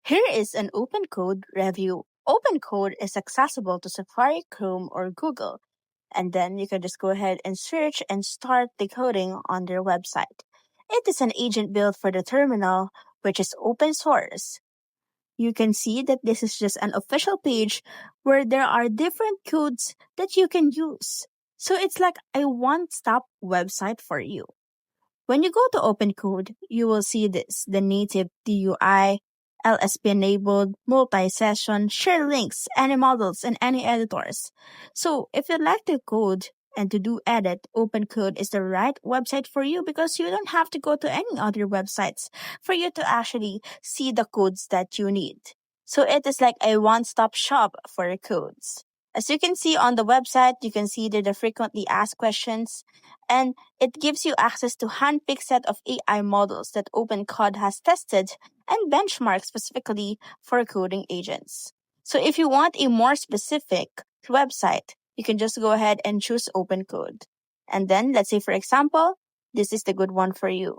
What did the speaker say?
Here is an OpenCode review. OpenCode is accessible to Safari, Chrome, or Google. And then you can just go ahead and search and start decoding on their website. It is an agent built for the terminal, which is open source. You can see that this is just an official page where there are different codes that you can use. So it's like a one-stop website for you. When you go to OpenCode, you will see this, the native DUI, LSP enabled, multi-session, share links, any models, and any editors. So if you like to code and to do edit, OpenCode is the right website for you because you don't have to go to any other websites for you to actually see the codes that you need. So it is like a one-stop shop for your codes. As you can see on the website, you can see the frequently asked questions, and it gives you access to handpicked set of AI models that OpenCode has tested and benchmarked specifically for coding agents. So if you want a more specific website, you can just go ahead and choose OpenCode. And then let's say, for example, this is the good one for you.